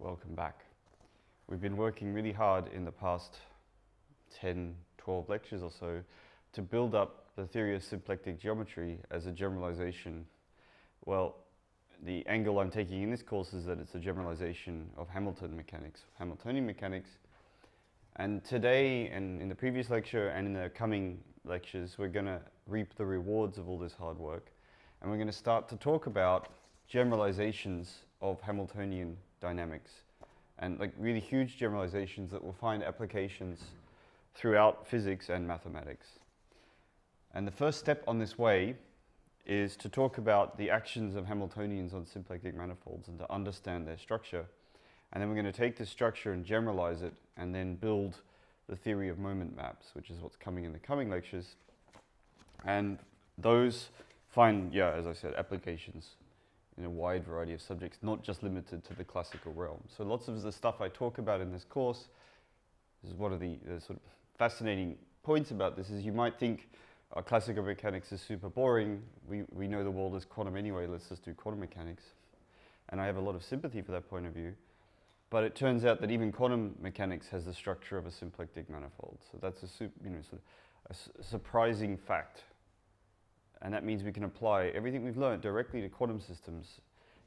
welcome back. We've been working really hard in the past 10, 12 lectures or so to build up the theory of symplectic geometry as a generalization. Well, the angle I'm taking in this course is that it's a generalization of Hamiltonian mechanics. And today, and in the previous lecture, and in the coming lectures, we're going to reap the rewards of all this hard work. And we're going to start to talk about generalizations of Hamiltonian dynamics, and like really huge generalizations that will find applications throughout physics and mathematics. And the first step on this way is to talk about the actions of Hamiltonians on symplectic manifolds and to understand their structure. And then we're going to take this structure and generalize it and then build the theory of moment maps, which is what's coming in the coming lectures. And those find, as I said, applications in a wide variety of subjects, not just limited to the classical realm. So lots of the stuff I talk about in this course, this is one of the sort of fascinating points about this, is you might think classical mechanics is super boring. We know the world is quantum anyway, let's just do quantum mechanics. And I have a lot of sympathy for that point of view. But it turns out that even quantum mechanics has the structure of a symplectic manifold. So that's a surprising fact. And that means we can apply everything we've learned directly to quantum systems.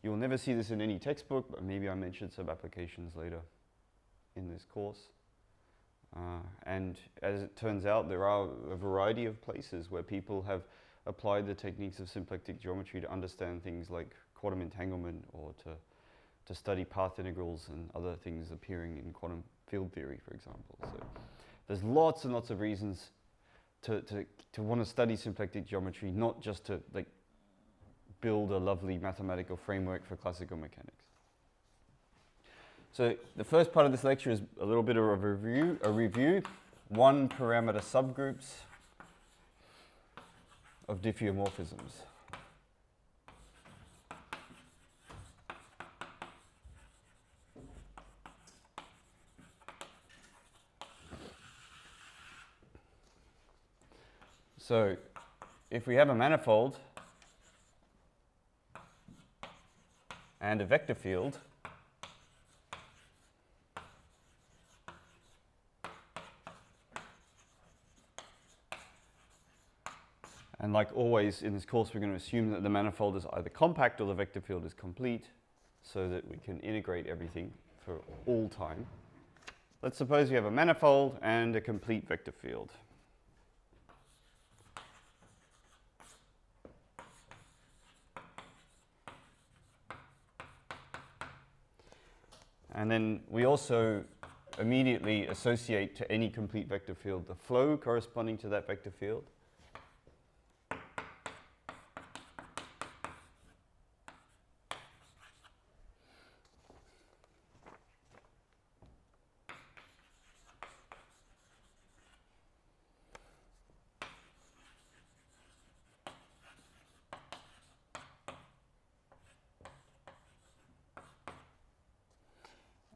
You will never see this in any textbook, but maybe I mentioned some applications later in this course. And as it turns out, there are a variety of places where people have applied the techniques of symplectic geometry to understand things like quantum entanglement, or to study path integrals and other things appearing in quantum field theory, for example. So there's lots and lots of reasons to want to study symplectic geometry, not just to build a lovely mathematical framework for classical mechanics. So the first part of this lecture is a little bit of a review, one parameter subgroups of diffeomorphisms. So if we have a manifold and a vector field, and like always in this course, we're going to assume that the manifold is either compact or the vector field is complete, so that we can integrate everything for all time. Let's suppose we have a manifold and a complete vector field. And then we also immediately associate to any complete vector field the flow corresponding to that vector field.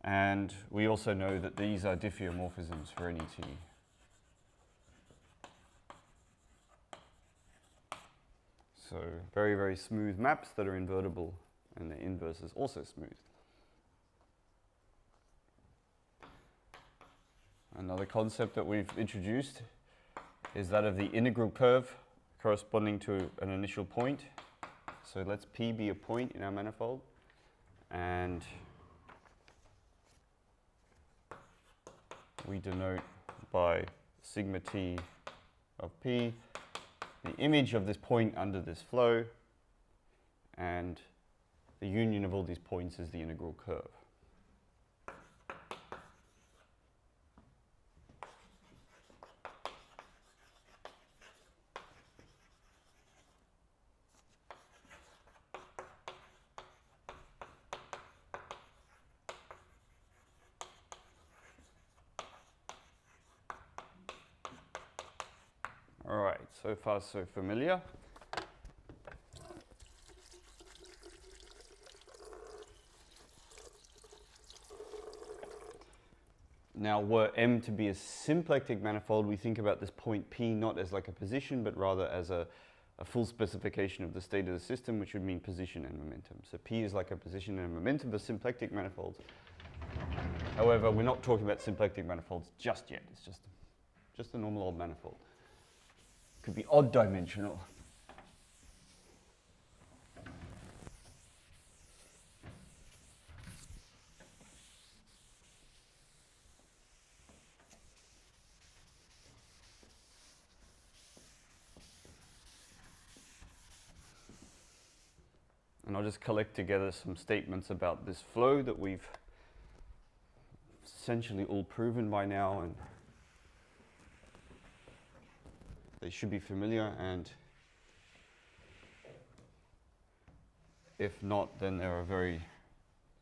And we also know that these are diffeomorphisms for any t. So very, very smooth maps that are invertible, and the inverse is also smooth. Another concept that we've introduced is that of the integral curve corresponding to an initial point. So let's P be a point in our manifold, and we denote by sigma t of P the image of this point under this flow, and the union of all these points is the integral curve. All right, so far so familiar. Now, were M to be a symplectic manifold, we think about this point P not as like a position, but rather as a full specification of the state of the system, which would mean position and momentum. So P is like a position and a momentum for symplectic manifolds. However, we're not talking about symplectic manifolds just yet. It's just a normal old manifold. Could be odd dimensional. And I'll just collect together some statements about this flow that we've essentially all proven by now, and they should be familiar, and if not, then they're a very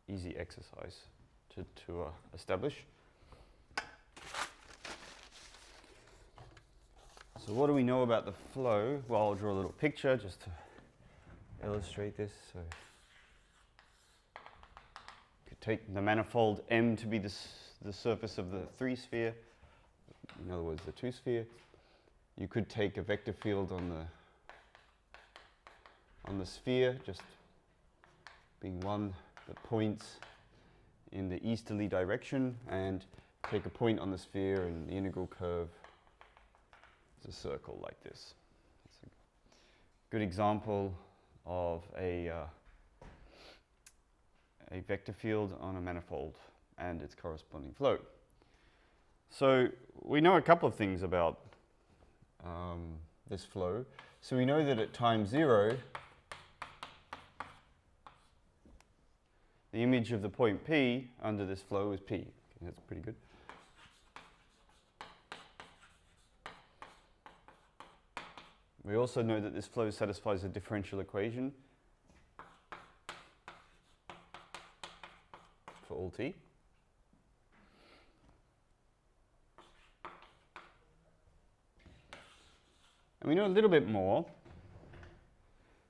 easy exercise to establish. So what do we know about the flow? Well, I'll draw a little picture just to illustrate this. So you could take the manifold M to be the surface of the 3-sphere, in other words the 2-sphere. You could take a vector field on the sphere, just being one that points in the easterly direction, and take a point on the sphere, and the integral curve is a circle like this. It's a good example of a vector field on a manifold and its corresponding flow. So we know a couple of things about this flow. So we know that at time 0, the image of the point P under this flow is P. Okay, that's pretty good. We also know that this flow satisfies a differential equation for all t. And we know a little bit more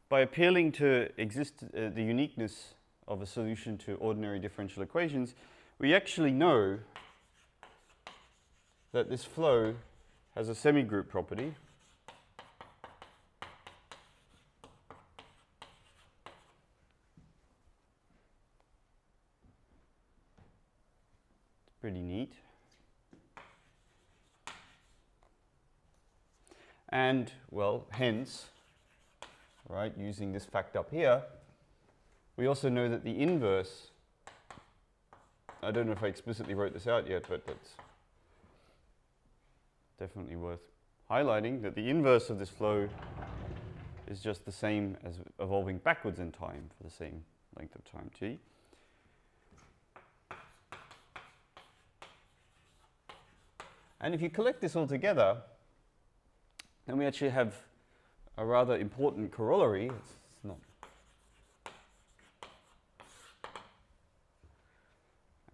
by appealing to the uniqueness of a solution to ordinary differential equations. We actually know that this flow has a semigroup property pretty neat. And, well, hence, right, using this fact up here, we also know that the inverse, I don't know if I explicitly wrote this out yet, but that's definitely worth highlighting, that the inverse of this flow is just the same as evolving backwards in time for the same length of time t. And if you collect this all together, then we actually have a rather important corollary. It's not.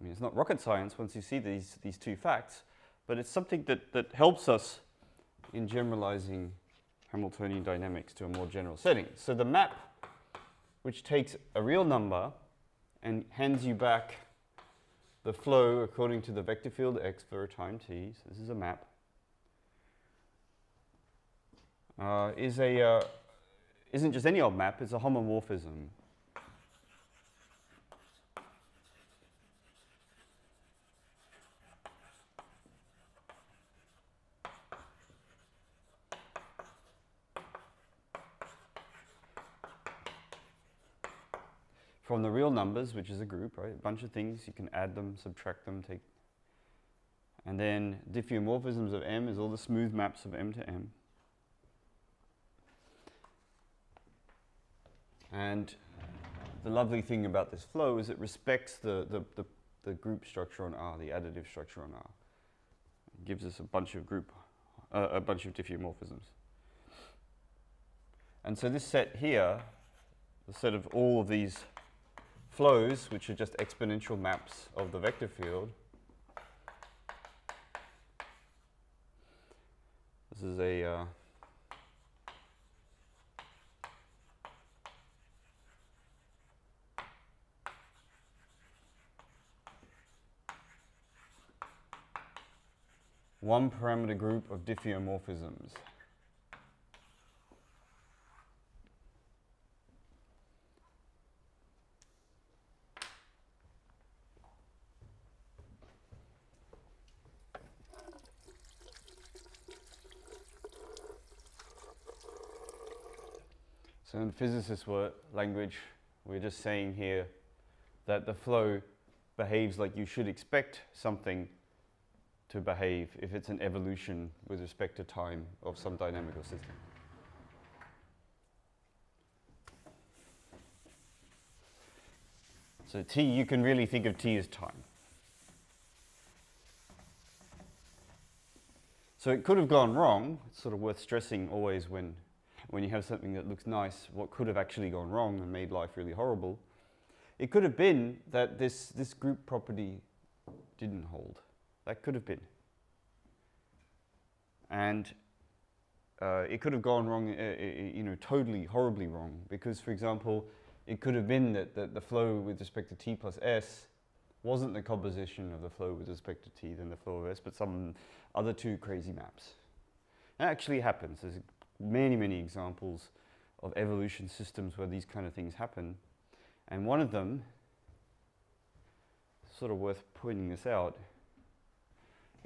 I mean, it's not rocket science once you see these two facts, but it's something that helps us in generalizing Hamiltonian dynamics to a more general setting. So the map, which takes a real number and hands you back the flow according to the vector field x for a time t, so this is a map, isn't just any old map, it's a homomorphism. From the real numbers, which is a group, right? A bunch of things, you can add them, subtract them, take. And then diffeomorphisms of M is all the smooth maps of M to M. And the lovely thing about this flow is it respects the group structure on R, the additive structure on R. It gives us a bunch of diffeomorphisms. And so this set here, the set of all of these flows, which are just exponential maps of the vector field, this is a one parameter group of diffeomorphisms. So in physicists' language, we're just saying here that the flow behaves like you should expect something to behave if it's an evolution with respect to time of some dynamical system. So t, you can really think of t as time. So it could have gone wrong. It's sort of worth stressing always when you have something that looks nice, what could have actually gone wrong and made life really horrible. It could have been that this group property didn't hold. That could have been. And it could have gone wrong, totally horribly wrong. Because, for example, it could have been that the flow with respect to t plus s wasn't the composition of the flow with respect to t than the flow of s, but some other two crazy maps. That actually happens. There's many, many examples of evolution systems where these kind of things happen. And one of them, sort of worth pointing this out,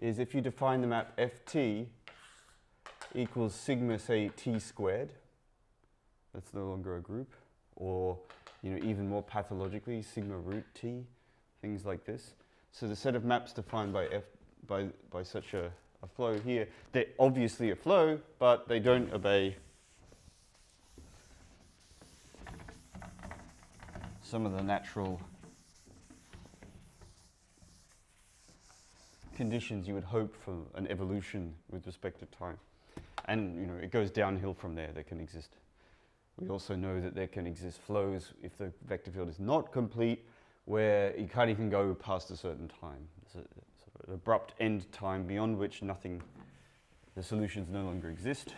is if you define the map ft equals sigma, say, t squared, that's no longer a group, or even more pathologically, sigma root t, things like this. So the set of maps defined by such a flow here, they're obviously a flow, but they don't obey some of the natural conditions you would hope for an evolution with respect to time. And it goes downhill from there. They can exist. We also know that there can exist flows if the vector field is not complete, where you can't even go past a certain time. It's a sort of an abrupt end time beyond which the solutions no longer exist.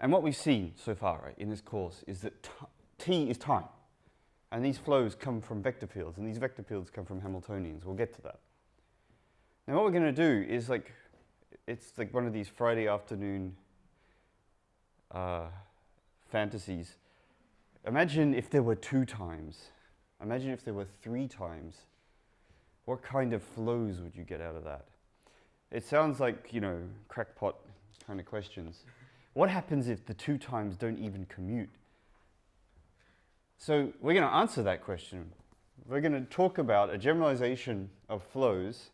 And what we've seen so far, right, in this course is that t is time. And these flows come from vector fields, and these vector fields come from Hamiltonians. We'll get to that. Now what we're going to do is it's like one of these Friday afternoon fantasies. Imagine if there were 2 times. Imagine if there were 3 times. What kind of flows would you get out of that? It sounds like, crackpot kind of questions. What happens if the 2 times don't even commute? So we're going to answer that question. We're going to talk about a generalization of flows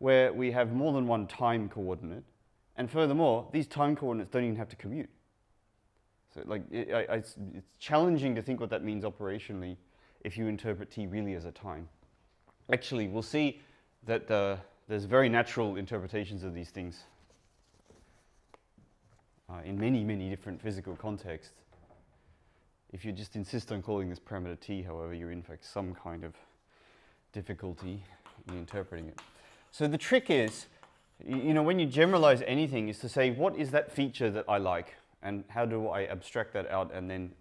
where we have more than one time coordinate. And furthermore, these time coordinates don't even have to commute. So it's challenging to think what that means operationally if you interpret t really as a time. Actually, we'll see that there's very natural interpretations of these things in many, many different physical contexts. If you just insist on calling this parameter t, however, you're in fact some kind of difficulty in interpreting it. So the trick is, when you generalize anything, is to say, what is that feature that I like? And how do I abstract that out and then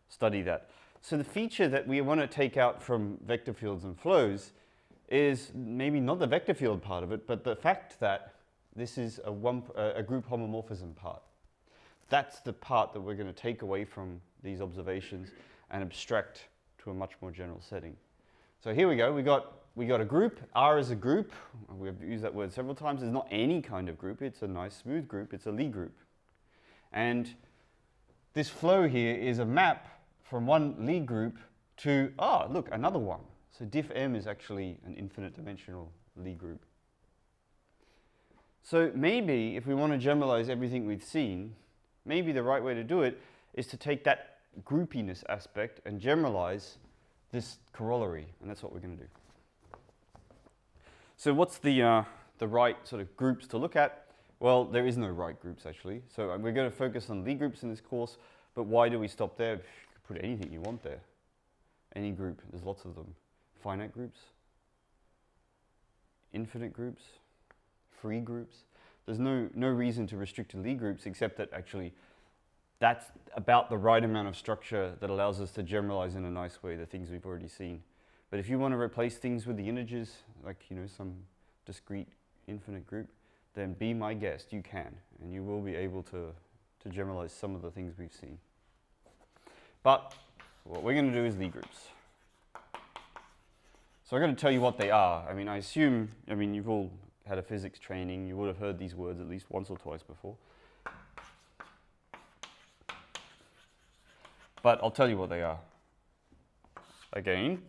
study that? So the feature that we want to take out from vector fields and flows is maybe not the vector field part of it, but the fact that this is a group homomorphism part. That's the part that we're going to take away from these observations and abstract to a much more general setting. So here we go. We got a group. R is a group. We've used that word several times. It's not any kind of group. It's a nice smooth group. It's a Lie group. And this flow here is a map from one Lie group to, look, another one. So diff M is actually an infinite dimensional Lie group. So maybe if we want to generalize everything we've seen, maybe the right way to do it is to take that groupiness aspect and generalize this corollary, and that's what we're going to do. So what's the right sort of groups to look at? Well, there is no right groups, actually. So we're going to focus on Lie groups in this course, but why do we stop there? You can put anything you want there. Any group, there's lots of them. Finite groups, infinite groups, free groups. There's no reason to restrict to Lie groups, except that actually that's about the right amount of structure that allows us to generalize in a nice way the things we've already seen. But if you want to replace things with the integers, like some discrete infinite group, then be my guest, you can, and you will be able to generalize some of the things we've seen. But what we're going to do is Lie groups. So I'm going to tell you what they are. I mean, you've all had a physics training. You would have heard these words at least once or twice before. But I'll tell you what they are. Again,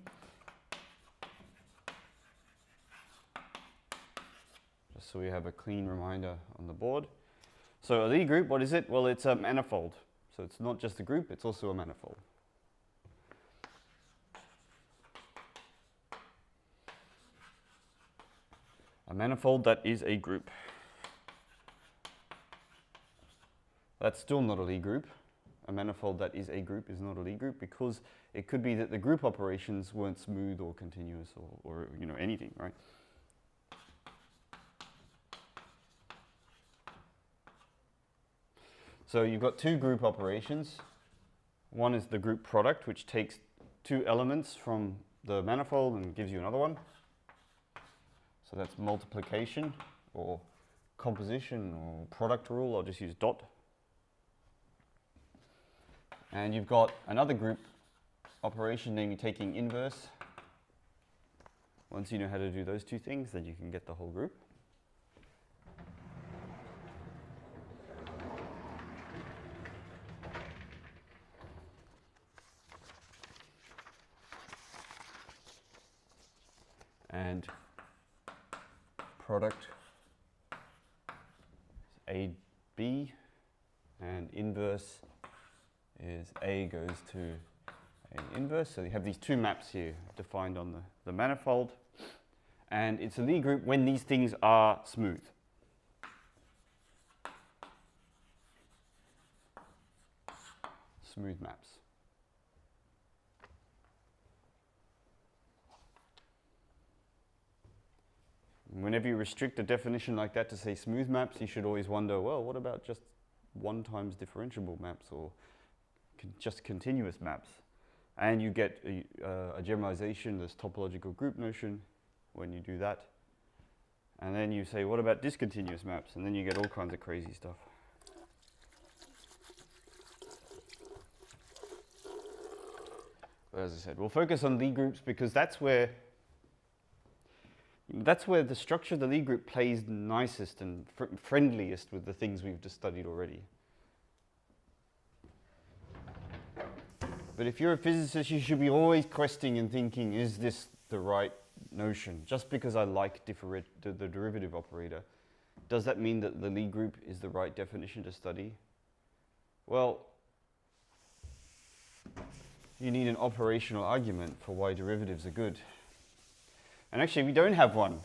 just so we have a clean reminder on the board. So a Lie group, what is it? Well, it's a manifold. So it's not just a group, it's also a manifold. A manifold that is a group. That's still not a Lie group. A manifold that is a group is not a Lie group because it could be that the group operations weren't smooth or continuous or anything, right? So you've got two group operations. One is the group product, which takes two elements from the manifold and gives you another one. So that's multiplication or composition or product rule. I'll just use dot. And you've got another group operation, namely taking inverse. Once you know how to do those two things, then you can get the whole group. And product is AB, and inverse is A goes to A inverse. So you have these two maps here defined on the manifold. And it's a Lie group when these things are smooth. Smooth maps. Whenever you restrict a definition like that to say smooth maps, you should always wonder, well, what about just one times differentiable maps or just continuous maps? And you get a generalization, this topological group notion, when you do that. And then you say, what about discontinuous maps? And then you get all kinds of crazy stuff. But as I said, we'll focus on Lie groups because that's where the structure of the Lie group plays nicest and friendliest with the things we've just studied already. But if you're a physicist, you should be always questioning and thinking, is this the right notion? Just because I like the derivative operator, does that mean that the Lie group is the right definition to study? Well, you need an operational argument for why derivatives are good. And actually, we don't have one.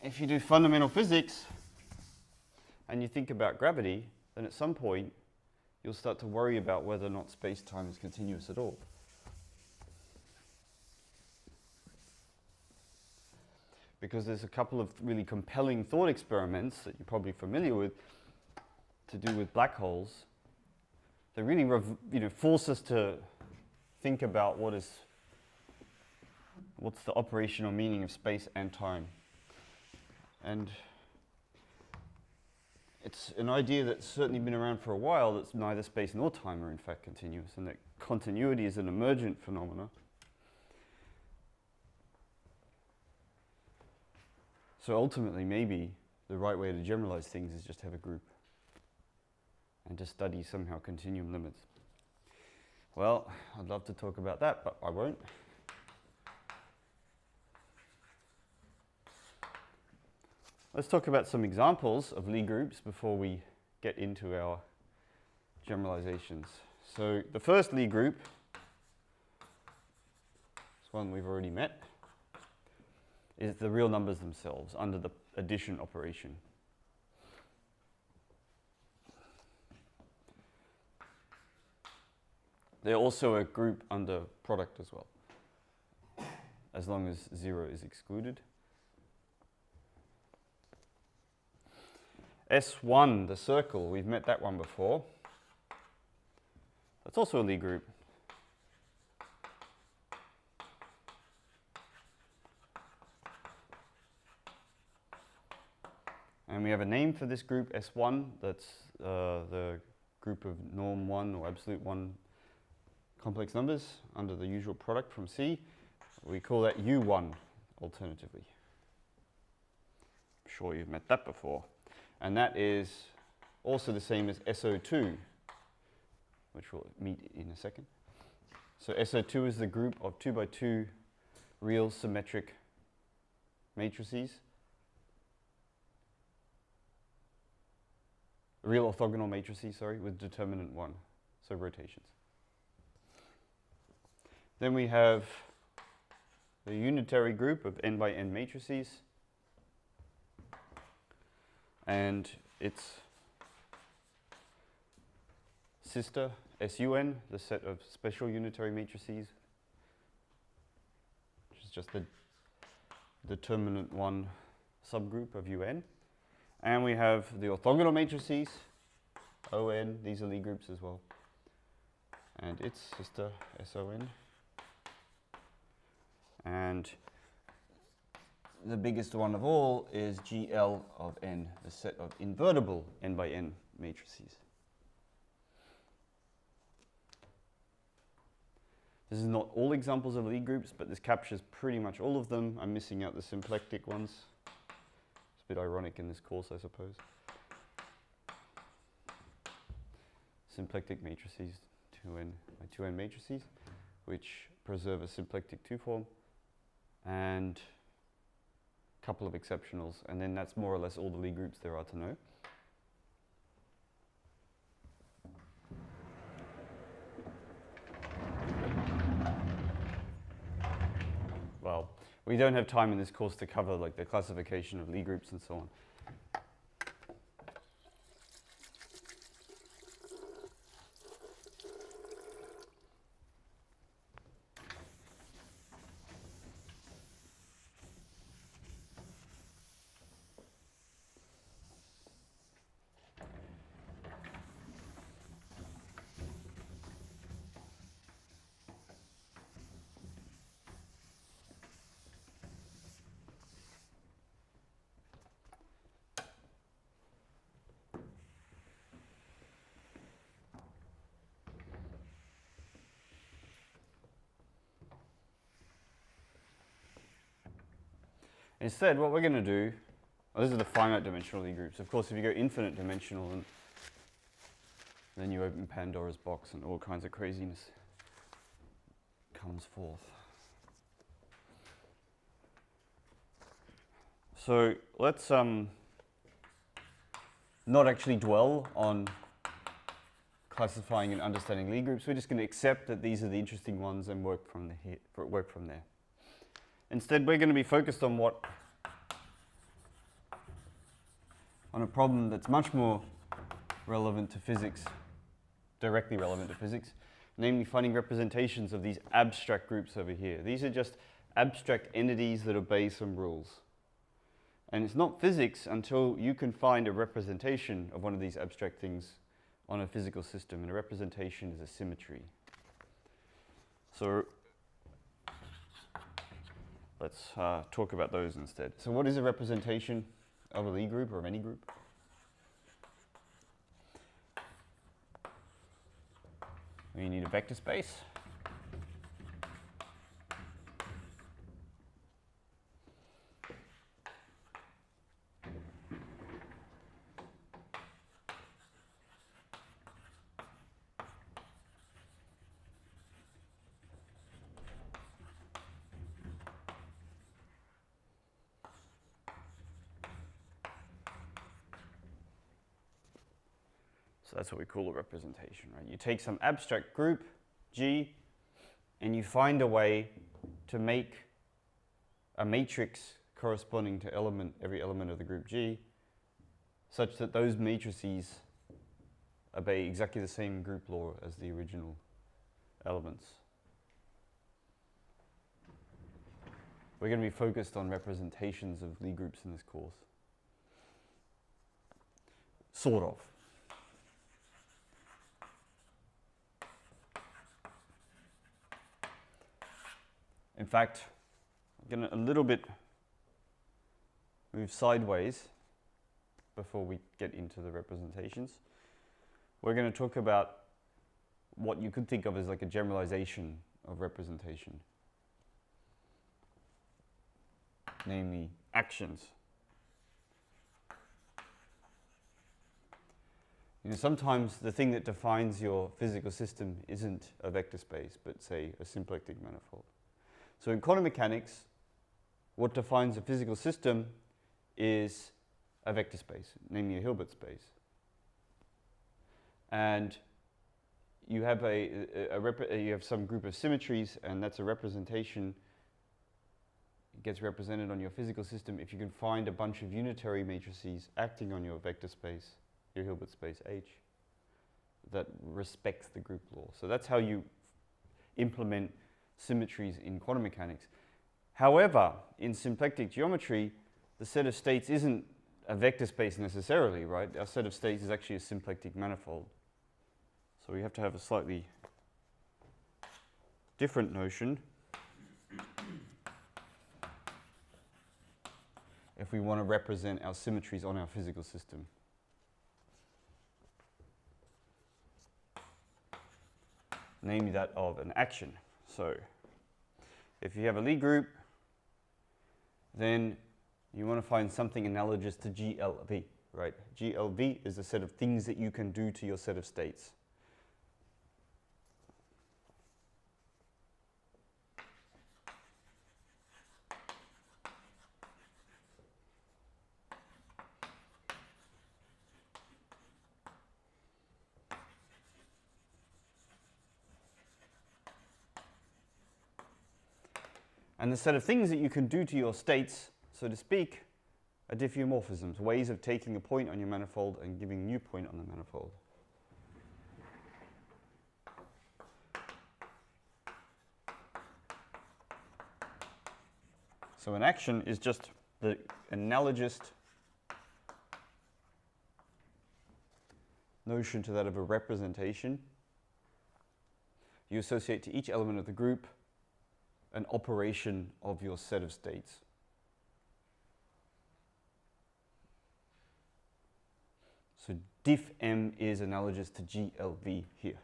If you do fundamental physics and you think about gravity, then at some point you'll start to worry about whether or not space-time is continuous at all. Because there's a couple of really compelling thought experiments that you're probably familiar with to do with black holes. They really force us to think about what's the operational meaning of space and time. And it's an idea that's certainly been around for a while, that's neither space nor time are in fact continuous, and that continuity is an emergent phenomena. So ultimately, maybe the right way to generalize things is just have a group and to study somehow continuum limits. Well, I'd love to talk about that, but I won't. Let's talk about some examples of Lie groups before we get into our generalizations. So the first Lie group is one we've already met, is the real numbers themselves under the addition operation. They're also a group under product as well, as long as 0 is excluded. S1, the circle, we've met that one before. That's also a Lie group. we have a name for this group, S1. That's the group of norm 1 or absolute 1 complex numbers under the usual product from C. We call that U1 alternatively. I'm sure you've met that before. And that is also the same as SO2, which we'll meet in a second. So SO2 is the group of 2 by 2 real symmetric matrices, real orthogonal matrices, sorry, with determinant 1, so rotations. Then we have the unitary group of n by n matrices, and its sister, SUN, the set of special unitary matrices, which is just the determinant 1 subgroup of UN. And we have the orthogonal matrices, ON, these are Lie groups as well, and its sister, SON. And the biggest one of all is GL of n, the set of invertible n by n matrices. This is not all examples of Lie groups, but this captures pretty much all of them. I'm missing out the symplectic ones. It's a bit ironic in this course, I suppose. Symplectic matrices, 2n by 2n matrices, which preserve a symplectic 2 form, and a couple of exceptionals, and then that's more or less all the Lie groups there are to know. Well, we don't have time in this course to cover like the classification of Lie groups and so on. Instead, what we're going to do, well, these are the finite dimensional Lie groups. Of course, if you go infinite dimensional, then you open Pandora's box and all kinds of craziness comes forth. So let's not actually dwell on classifying and understanding Lie groups. We're just going to accept that these are the interesting ones and work from there. Instead, we're going to be focused on a problem that's much more relevant to physics, directly relevant to physics, namely finding representations of these abstract groups over here. These are just abstract entities that obey some rules. And it's not physics until you can find a representation of one of these abstract things on a physical system, and a representation is a symmetry. So let's talk about those instead. So what is a representation of a Lie group or of any group? We need a vector space. So that's what we call a representation, right? You take some abstract group, G, and you find a way to make a matrix corresponding to every element of the group G, such that those matrices obey exactly the same group law as the original elements. We're going to be focused on representations of Lie groups in this course. Sort of. In fact, I'm going to a little bit move sideways before we get into the representations. We're going to talk about what you could think of as like a generalization of representation, namely actions. You know, sometimes the thing that defines your physical system isn't a vector space, but say a symplectic manifold. So in quantum mechanics, what defines a physical system is a vector space, namely a Hilbert space. And you have you have some group of symmetries, and that's a representation. It gets represented on your physical system if you can find a bunch of unitary matrices acting on your vector space, your Hilbert space H, that respects the group law. So that's how you implement symmetries in quantum mechanics. However, in symplectic geometry, the set of states isn't a vector space necessarily, right? Our set of states is actually a symplectic manifold. So we have to have a slightly different notion if we want to represent our symmetries on our physical system. Namely that of an action. So if you have a Lie group, then you want to find something analogous to GLV, right? GLV is a set of things that you can do to your set of states. And the set of things that you can do to your states, so to speak, are diffeomorphisms, ways of taking a point on your manifold and giving a new point on the manifold. So an action is just the analogous notion to that of a representation. You associate to each element of the group an operation of your set of states. So diff M is analogous to GLV here.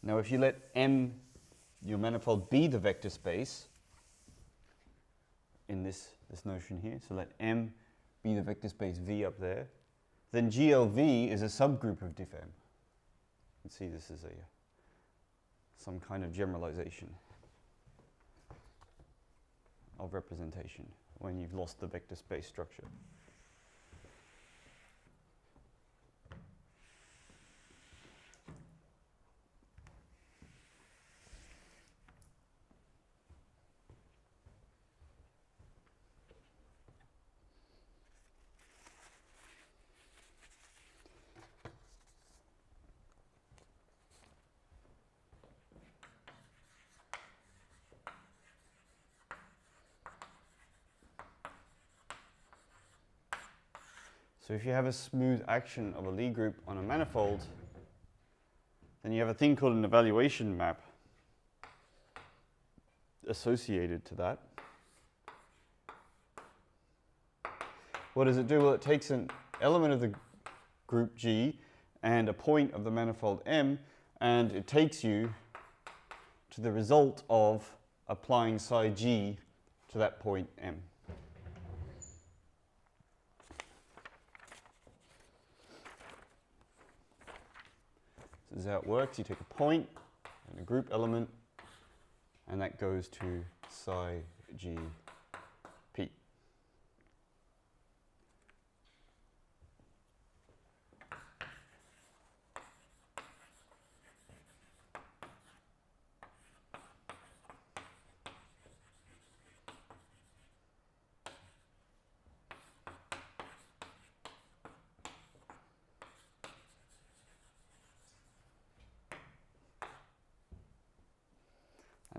Now if you let M, your manifold, be the vector space in this notion here, so let M be the vector space V up there, then GLV is a subgroup of diff M. You can see this is some kind of generalization of representation when you've lost the vector space structure. So if you have a smooth action of a Lie group on a manifold, then you have a thing called an evaluation map associated to that. What does it do? Well, it takes an element of the group G and a point of the manifold M, and it takes you to the result of applying psi G to that point M. This is how it works. You take a point and a group element, and that goes to psi G P.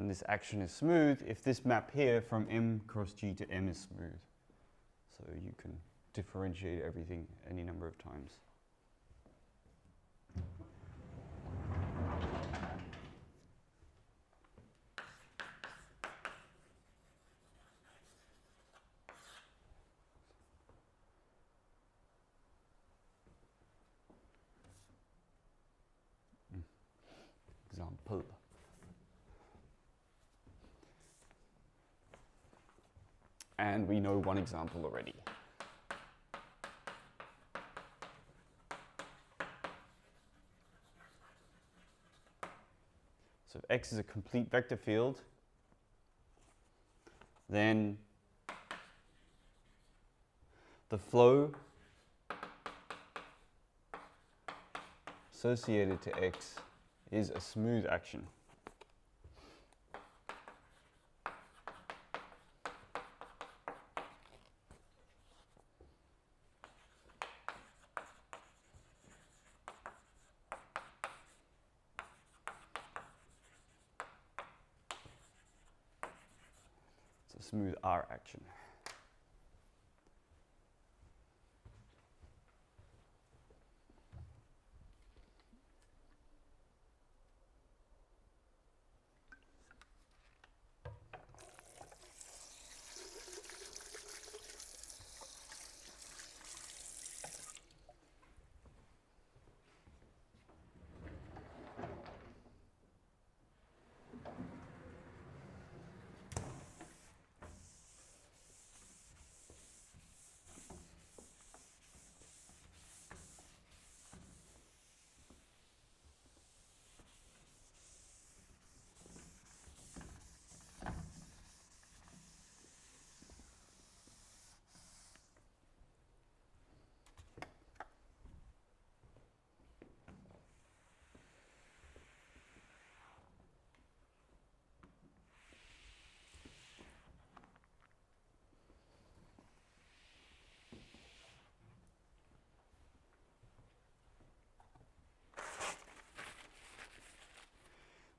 and this action is smooth if this map here from M cross G to M is smooth. So you can differentiate everything any number of times. Example. And we know one example already. So if X is a complete vector field, then the flow associated to X is a smooth action. It's a smooth R action.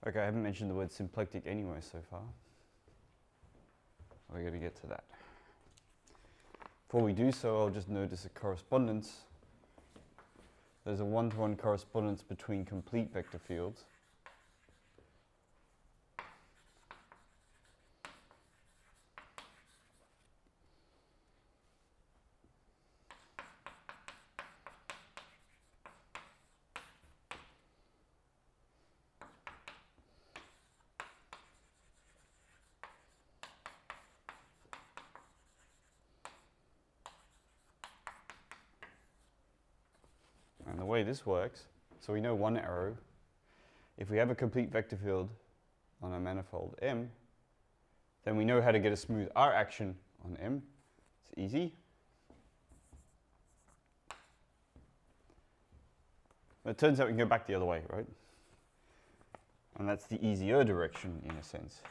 Okay, I haven't mentioned the word symplectic anywhere so far. We're going to get to that. Before we do so, I'll just notice a correspondence. There's a one-to-one correspondence between complete vector fields and the way this works, so we know one arrow. If we have a complete vector field on a manifold M, then we know how to get a smooth R action on M. It's easy. But it turns out we can go back the other way, right? And that's the easier direction in a sense.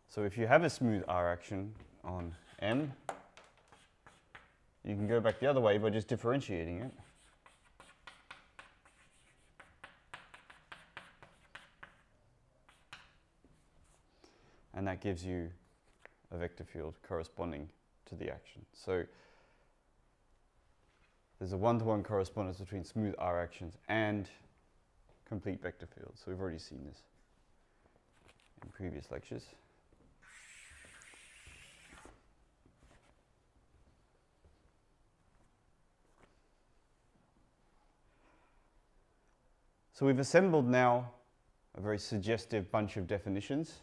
So if you have a smooth R action on M, you can go back the other way by just differentiating it. And that gives you a vector field corresponding to the action. So there's a one-to-one correspondence between smooth R actions and complete vector fields. So we've already seen this in previous lectures. So we've assembled now a very suggestive bunch of definitions.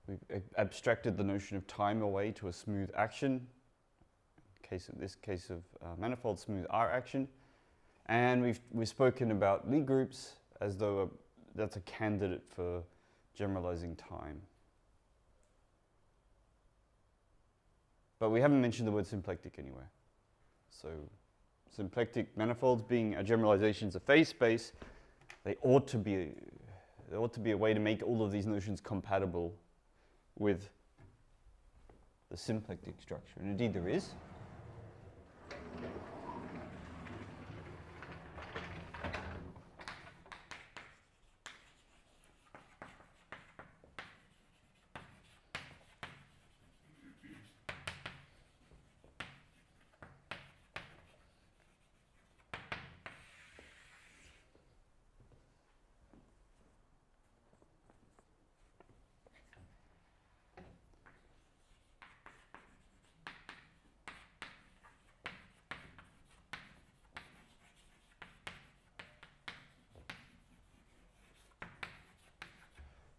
We've abstracted the notion of time away to a smooth action, in this case of manifold smooth R action. And we've spoken about Lie groups as though that's a candidate for generalizing time. But we haven't mentioned the word symplectic anywhere. So symplectic manifolds being generalizations of phase space, there ought to be a way to make all of these notions compatible with the symplectic structure. And indeed there is.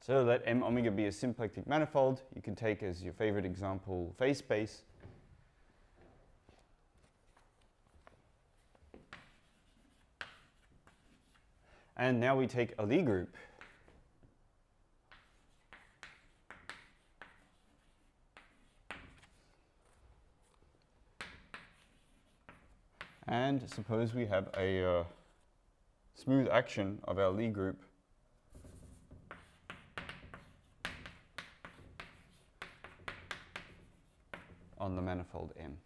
So let M omega be a symplectic manifold. You can take as your favorite example phase space. And now we take a Lie group. And suppose we have a smooth action of our Lie group on the manifold M.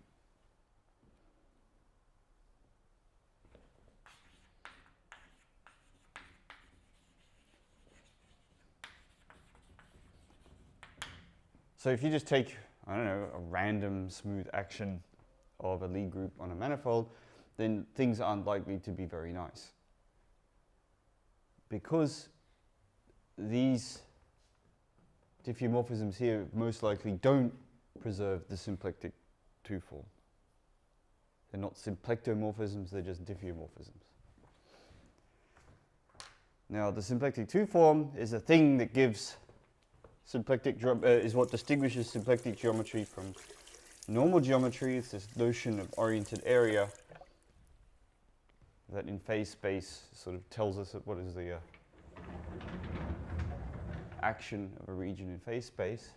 So if you just take, I don't know, a random smooth action of a Lie group on a manifold, then things aren't likely to be very nice. Because these diffeomorphisms here most likely don't preserve the symplectic 2 form. They're not symplectomorphisms, they're just diffeomorphisms. Now the symplectic 2 form is a thing that gives symplectic is what distinguishes symplectic geometry from normal geometry. It's this notion of oriented area that in phase space sort of tells us what is the action of a region in phase space.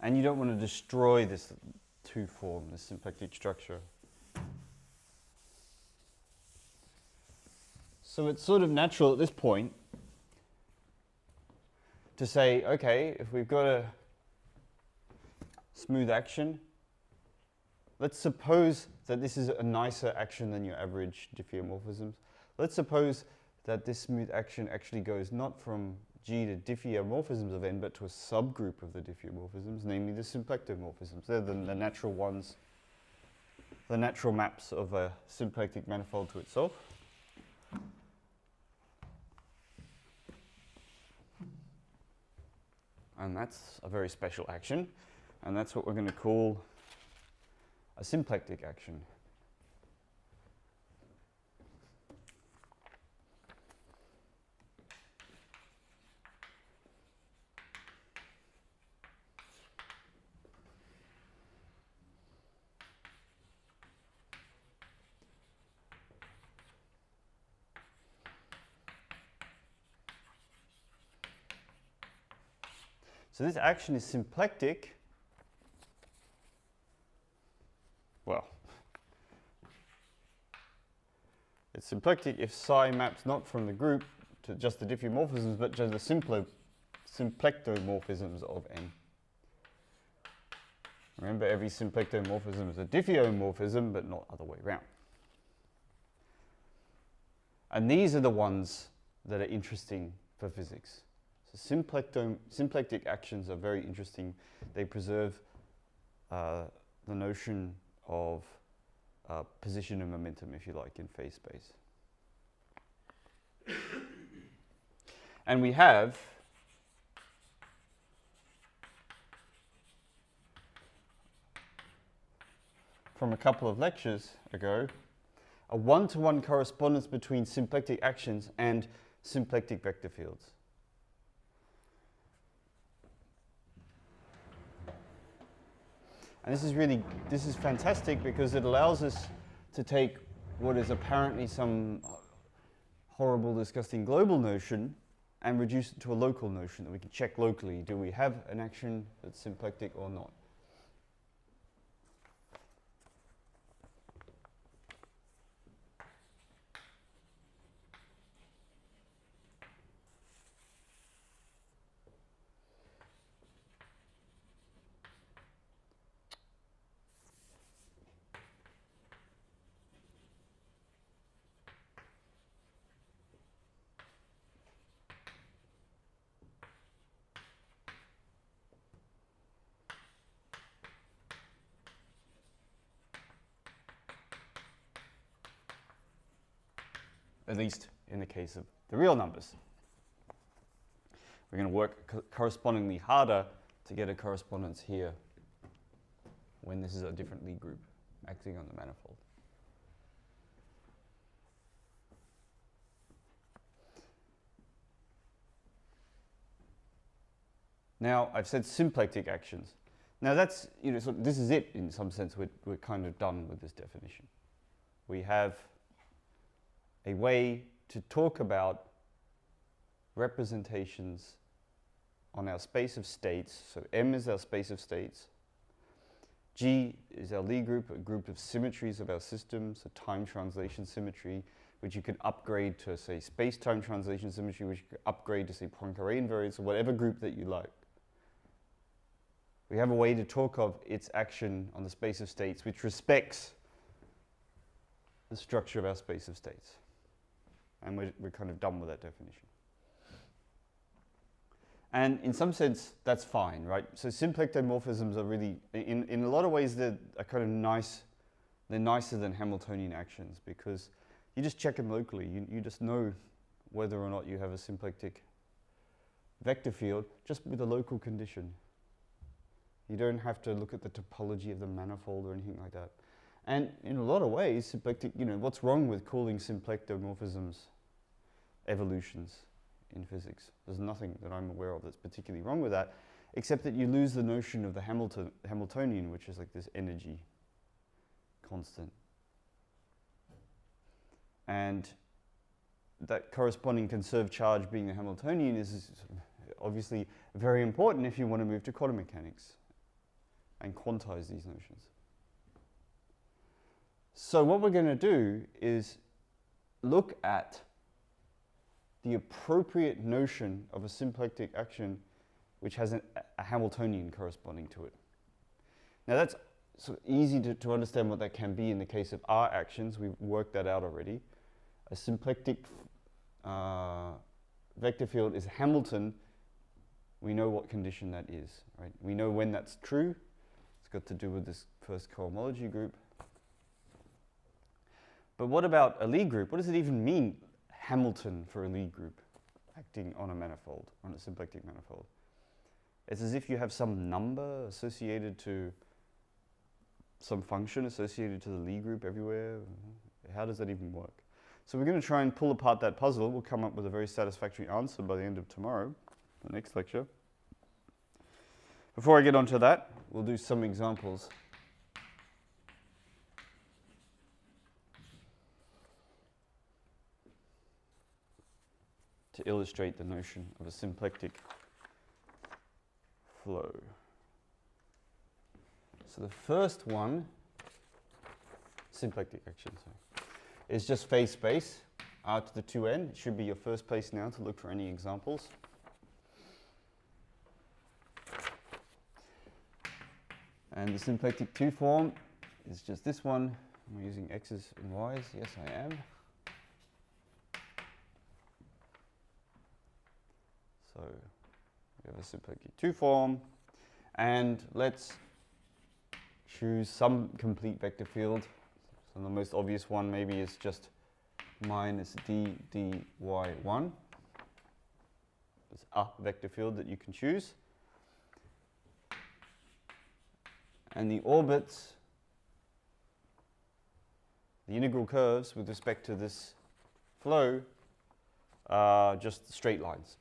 And you don't want to destroy this 2 form, this symplectic structure. So it's sort of natural at this point to say, okay, if we've got a smooth action, let's suppose that this is a nicer action than your average diffeomorphisms. Let's suppose that this smooth action actually goes not from G to diffeomorphisms of N, but to a subgroup of the diffeomorphisms, namely the symplectomorphisms. They're the natural ones, the natural maps of a symplectic manifold to itself. And that's a very special action, and that's what we're going to call a symplectic action. So this action is symplectic. Well, it's symplectic if psi maps not from the group to just the diffeomorphisms, but to the symplectomorphisms of N. Remember, every symplectomorphism is a diffeomorphism, but not other way around. And these are the ones that are interesting for physics. So symplectic actions are very interesting. They preserve the notion of position and momentum, if you like, in phase space. And we have from a couple of lectures ago a one-to-one correspondence between symplectic actions and symplectic vector fields. And this is fantastic because it allows us to take what is apparently some horrible, disgusting global notion and reduce it to a local notion that we can check locally. Do we have an action that's symplectic or not? at least in the case of the real numbers. We're going to work correspondingly harder to get a correspondence here when this is a different Lie group acting on the manifold. Now, I've said symplectic actions. Now that's, so this is it in some sense. We're kind of done with this definition. We have a way to talk about representations on our space of states. So M is our space of states. G is our Lie group, a group of symmetries of our systems, a time translation symmetry, which you can upgrade to, say, space-time translation symmetry, which you can upgrade to, say, Poincare invariance, or whatever group that you like. We have a way to talk of its action on the space of states which respects the structure of our space of states. And we're kind of done with that definition. And in some sense, that's fine, right? So symplectomorphisms are really, in a lot of ways, they're kind of nice. They're nicer than Hamiltonian actions because you just check them locally. You just know whether or not you have a symplectic vector field just with a local condition. You don't have to look at the topology of the manifold or anything like that. And in a lot of ways, symplectic, what's wrong with calling symplectomorphisms evolutions in physics? There's nothing that I'm aware of that's particularly wrong with that, except that you lose the notion of the Hamiltonian, which is like this energy constant. And that corresponding conserved charge being the Hamiltonian is obviously very important if you want to move to quantum mechanics and quantize these notions. So what we're going to do is look at the appropriate notion of a symplectic action which has a Hamiltonian corresponding to it. Now that's sort of easy to understand what that can be in the case of R actions. We've worked that out already. A symplectic vector field is Hamilton. We know what condition that is, right? We know when that's true. It's got to do with this first cohomology group. But what about a Lie group? What does it even mean, Hamilton, for a Lie group acting on a manifold, on a symplectic manifold? It's as if you have some number associated to some function associated to the Lie group everywhere. How does that even work? So we're going to try and pull apart that puzzle. We'll come up with a very satisfactory answer by the end of tomorrow, the next lecture. Before I get onto that, we'll do some examples. To illustrate the notion of a symplectic flow. So the first one, symplectic action, is just phase space, R to the 2n. It should be your first place now to look for any examples. And the symplectic 2 form is just this one. Am I using x's and y's? Yes, I am. So we have a symplectic 2 form. And let's choose some complete vector field. So the most obvious one maybe is just minus d dy1. It's a vector field that you can choose. And the orbits, the integral curves with respect to this flow are just straight lines.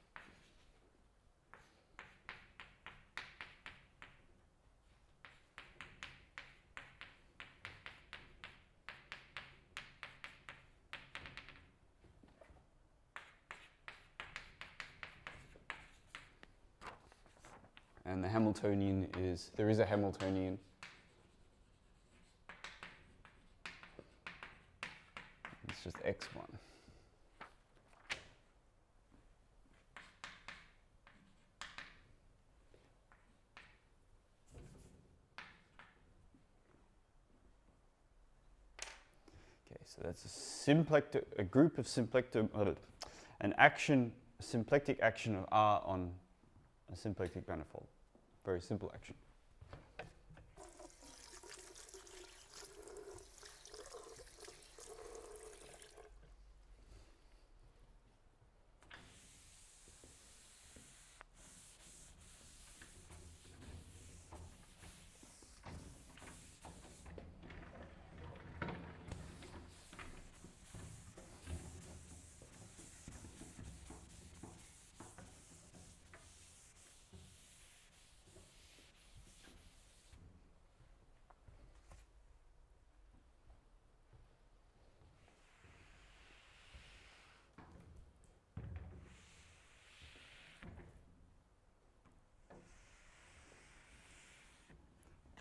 And the Hamiltonian is, there is a Hamiltonian. It's just x1. Okay, so that's a group of an action, a symplectic action of R on a symplectic manifold. Very simple action.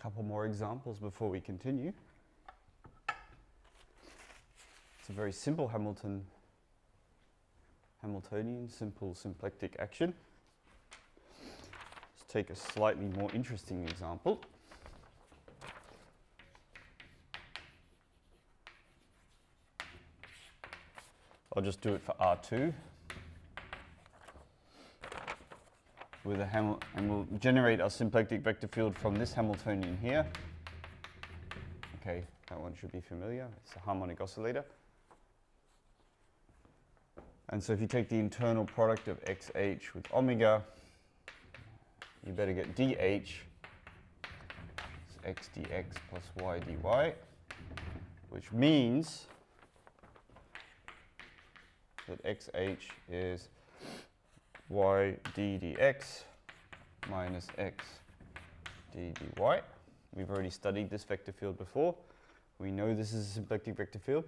couple more examples before we continue. It's a very simple Hamiltonian, simple symplectic action. Let's take a slightly more interesting example. I'll just do it for R2 with a and we'll generate our symplectic vector field from this Hamiltonian here. Okay, that one should be familiar. It's a harmonic oscillator. And so if you take the internal product of xh with omega, you better get dh, it's x dx plus y dy, which means that xh is y d dx minus x d dy. We've already studied this vector field before. We know this is a symplectic vector field.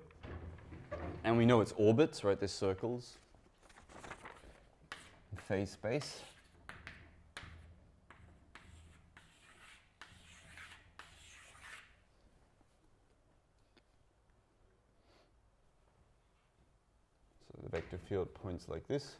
And we know its orbits, right? There's circles in phase space. So the vector field points like this.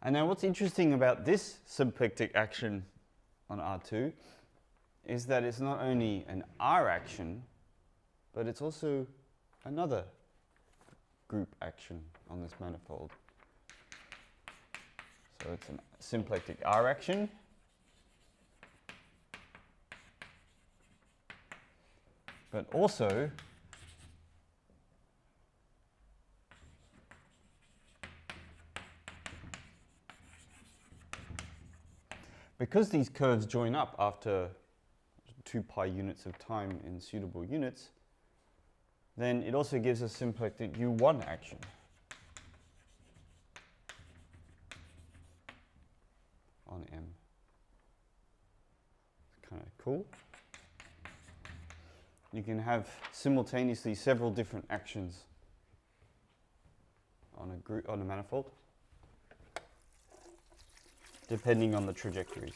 And now what's interesting about this symplectic action on R2 is that it's not only an R action, but it's also another group action on this manifold. So it's a symplectic R action. But also because these curves join up after 2 pi units of time in suitable units, then it also gives us symplectic U1 action. On M. It's kind of cool. You can have simultaneously several different actions on a manifold, depending on the trajectories.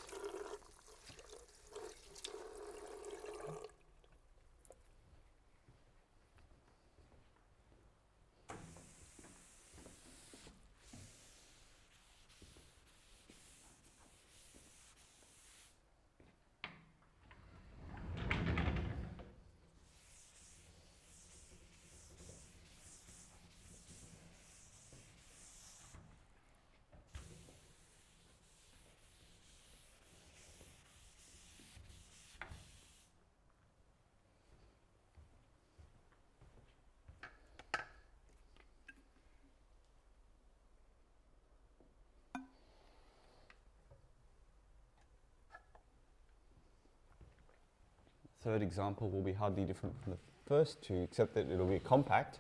Third example will be hardly different from the first two, except that it'll be compact.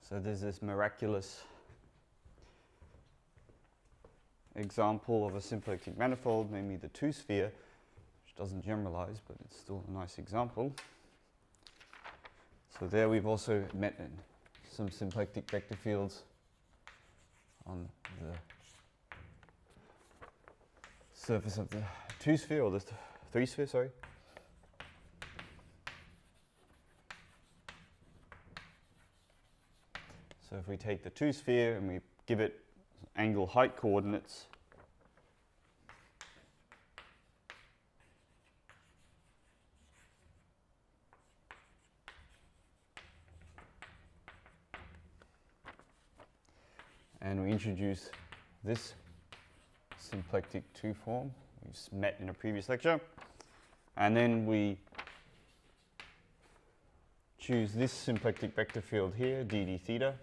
So there's this miraculous example of a symplectic manifold, namely the two-sphere, which doesn't generalize, but it's still a nice example. So there we've also met some symplectic vector fields on the surface of the two-sphere, or the three-sphere, sorry. So if we take the two-sphere and we give it angle height coordinates, and we introduce this symplectic 2 form we've met in a previous lecture, and then we choose this symplectic vector field here, dd theta,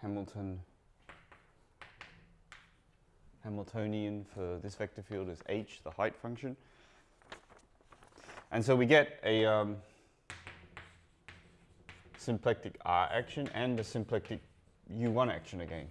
Hamiltonian for this vector field is h, the height function. And so we get a symplectic R action and a symplectic U1 action again.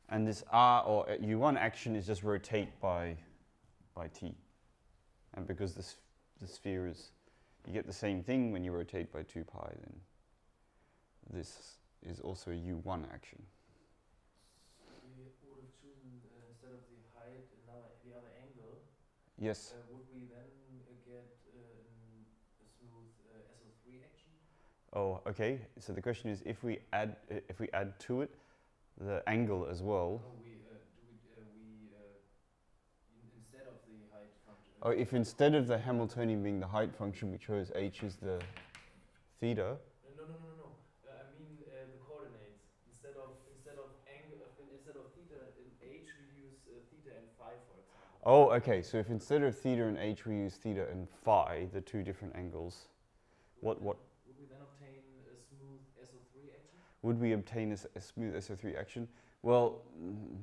And this R or U1 action is just rotate by t. And because the sphere is, you get the same thing when you rotate by 2 pi, then this is also a U1 action. We would have chosen instead of the height the other angle. Yes. Would we then get a smooth SO3 action? Oh, okay. So the question is, if we add to it the angle as well. No, instead of the height function. Oh, if instead of the Hamiltonian being the height function, we chose h is the theta. No. I mean the coordinates. Instead of theta and h, we use theta and phi, for example. Oh, okay. So if instead of theta and h, we use theta and phi, the two different angles, what? Would we then obtain a smooth SO3 action? Would we obtain a smooth SO3 action? Well,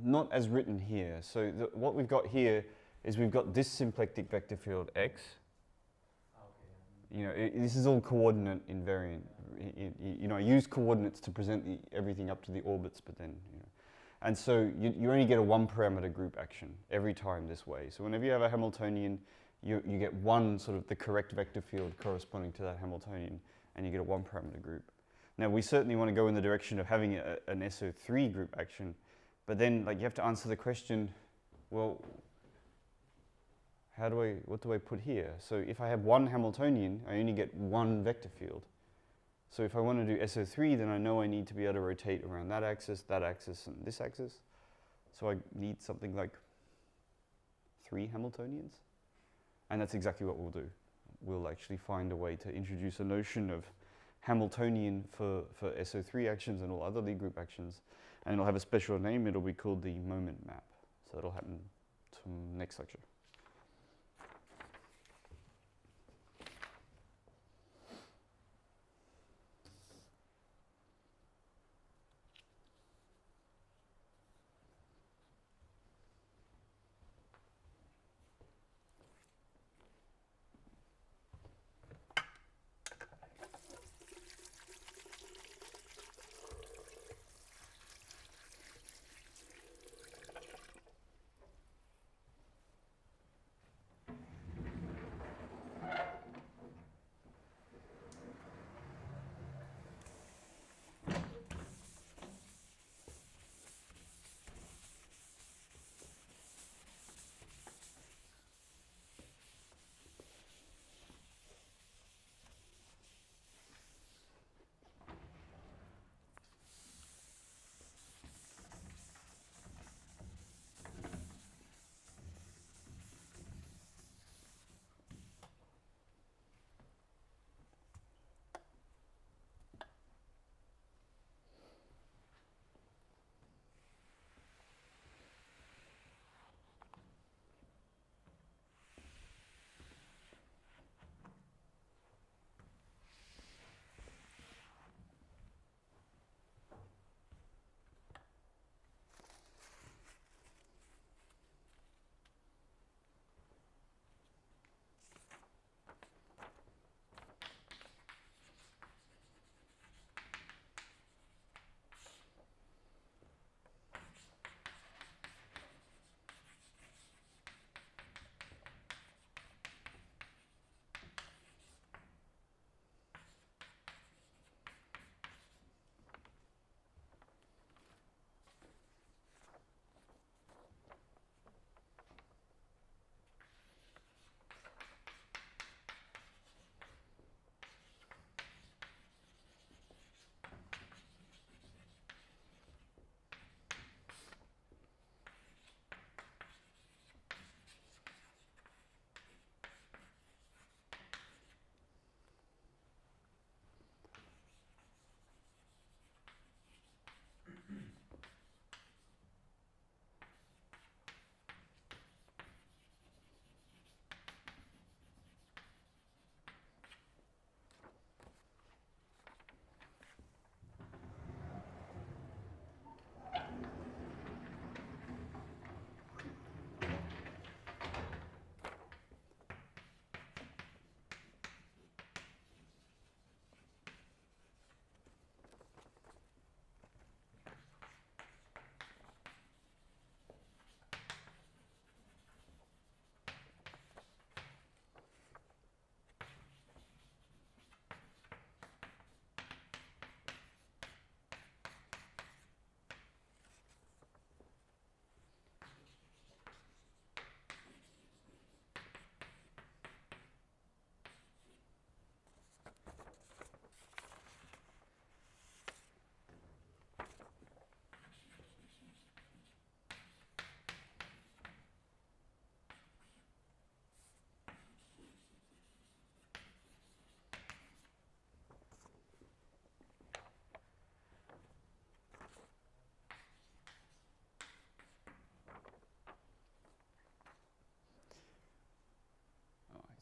not as written here. So what we've got here is we've got this symplectic vector field x. Okay. You know, this is all coordinate invariant. You know, I use coordinates to present everything up to the orbits, but then, you know. And so you only get a one parameter group action every time this way. So whenever you have a Hamiltonian, you get one sort of the correct vector field corresponding to that Hamiltonian, and you get a one parameter group. Now we certainly want to go in the direction of having an SO3 group action, but then like you have to answer the question, well, what do I put here? So if I have one Hamiltonian, I only get one vector field. So if I want to do SO3, then I know I need to be able to rotate around that axis, and this axis. So I need something like 3 Hamiltonians. And that's exactly what we'll do. We'll actually find a way to introduce a notion of Hamiltonian for SO3 actions and all other Lie group actions. And it'll have a special name. It'll be called the moment map. So that'll happen next lecture.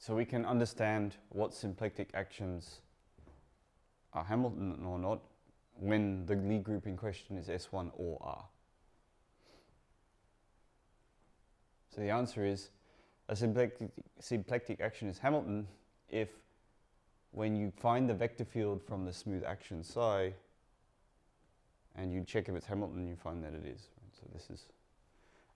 So we can understand what symplectic actions are Hamiltonian or not when the Lie group in question is S1 or R. So the answer is a symplectic action is Hamilton if when you find the vector field from the smooth action psi and you check if it's Hamilton, you find that it is. So this is,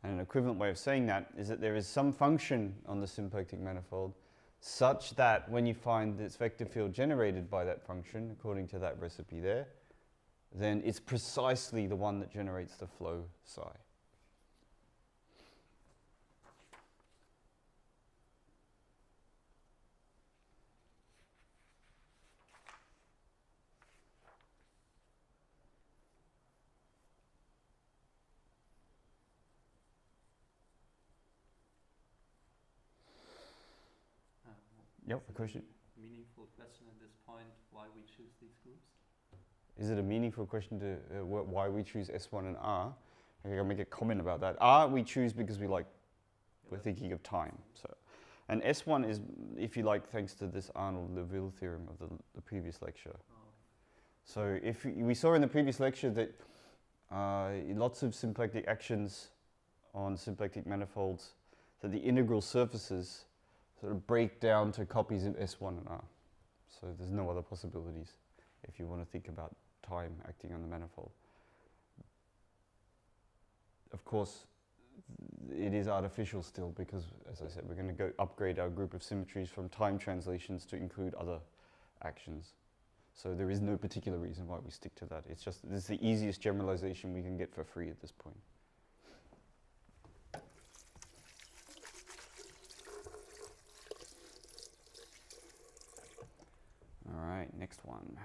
and an equivalent way of saying that is that there is some function on the symplectic manifold such that when you find this vector field generated by that function, according to that recipe there, then it's precisely the one that generates the flow psi. Yep, a question. Meaningful question at this point, why we choose these groups? Is it a meaningful question to why we choose S1 and R? I think I'll make a comment about that. R we choose because we're thinking of time. So, and S1 is, if you like, thanks to this Arnold-Liouville theorem of the previous lecture. Oh, okay. So if we saw in the previous lecture that lots of symplectic actions on symplectic manifolds, that the integral surfaces sort of break down to copies of S1 and R. So there's no other possibilities if you want to think about time acting on the manifold. Of course, it is artificial still because, as I said, we're going to go upgrade our group of symmetries from time translations to include other actions. So there is no particular reason why we stick to that. It's just, this is the easiest generalization we can get for free at this point. All right, next one.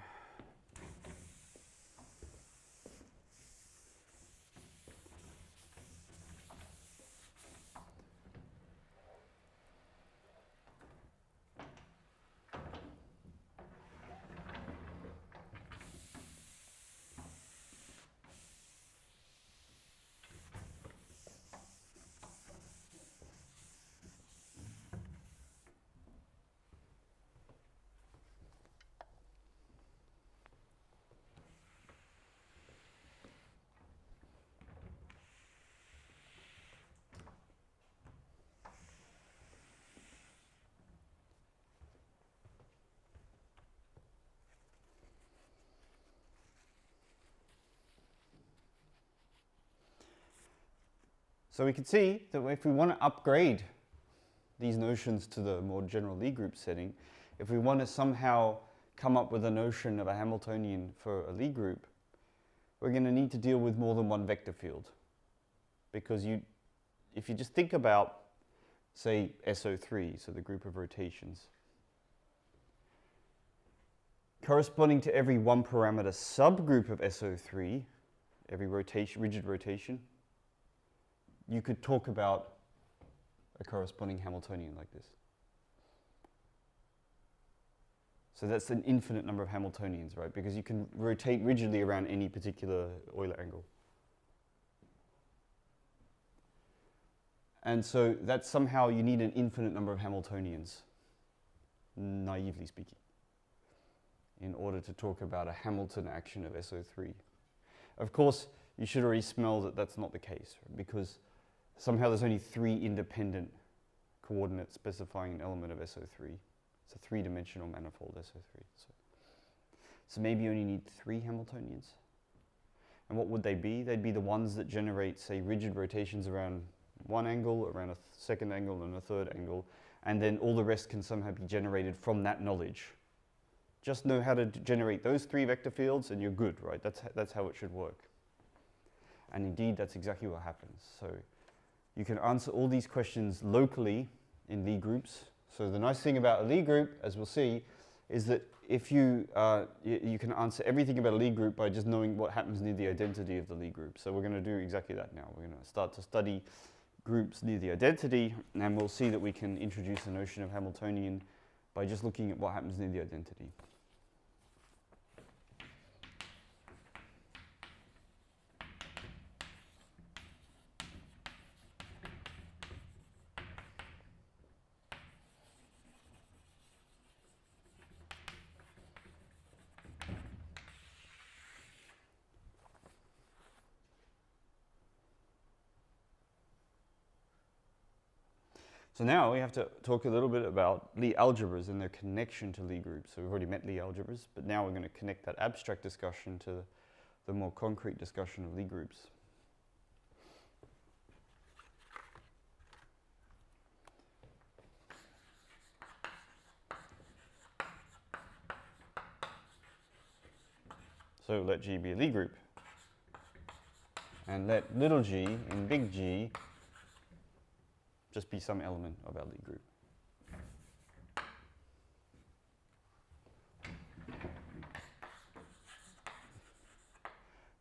So we can see that if we want to upgrade these notions to the more general Lie group setting, if we want to somehow come up with a notion of a Hamiltonian for a Lie group, we're going to need to deal with more than one vector field. Because if you just think about, say, SO3, so the group of rotations, corresponding to every one parameter subgroup of SO3, every rotation, rigid rotation, you could talk about a corresponding Hamiltonian like this. So that's an infinite number of Hamiltonians, right? Because you can rotate rigidly around any particular Euler angle. And so that's somehow you need an infinite number of Hamiltonians, naively speaking, in order to talk about a Hamilton action of SO3. Of course, you should already smell that that's not the case, right? Because somehow there's only 3 independent coordinates specifying an element of SO3. It's a 3-dimensional manifold SO3. So maybe you only need 3 Hamiltonians. And what would they be? They'd be the ones that generate, say, rigid rotations around one angle, around a second angle, and a third angle. And then all the rest can somehow be generated from that knowledge. Just know how to generate those 3 vector fields and you're good, right? That's how it should work. And indeed, that's exactly what happens. So you can answer all these questions locally in Lie groups. So the nice thing about a Lie group, as we'll see, is that if you can answer everything about a Lie group by just knowing what happens near the identity of the Lie group. So we're going to do exactly that now. We're going to start to study groups near the identity, and we'll see that we can introduce the notion of Hamiltonian by just looking at what happens near the identity. So now we have to talk a little bit about Lie algebras and their connection to Lie groups. So we've already met Lie algebras, but now we're going to connect that abstract discussion to the more concrete discussion of Lie groups. So let G be a Lie group. And let little g in big G just be some element of our Lie group.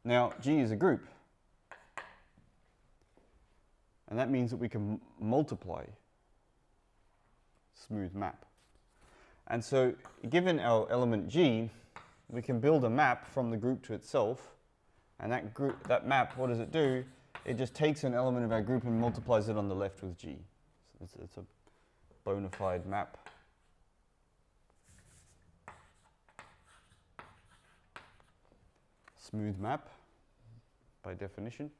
Now, G is a group. And that means that we can multiply smooth map. And so, given our element G, we can build a map from the group to itself. And that map, what does it do? It just takes an element of our group and multiplies it on the left with G. So it's a bona fide map. Smooth map, by definition.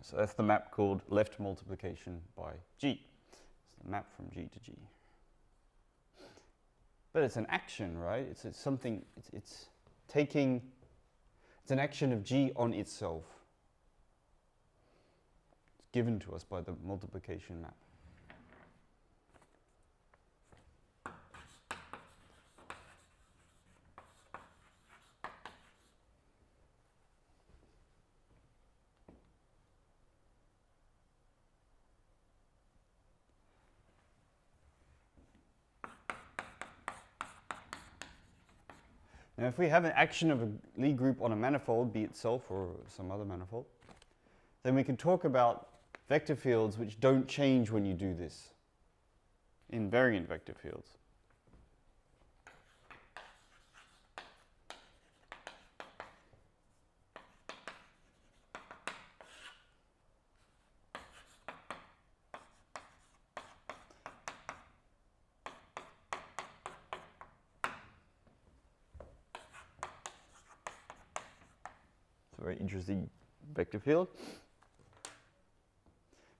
So that's the map called left multiplication by G. It's the map from G to G. But it's an action, right? It's something, it's an action of G on itself. It's given to us by the multiplication map. Now, if we have an action of a Lie group on a manifold, be it self or some other manifold, then we can talk about vector fields which don't change when you do this, invariant vector fields. Very interesting vector field.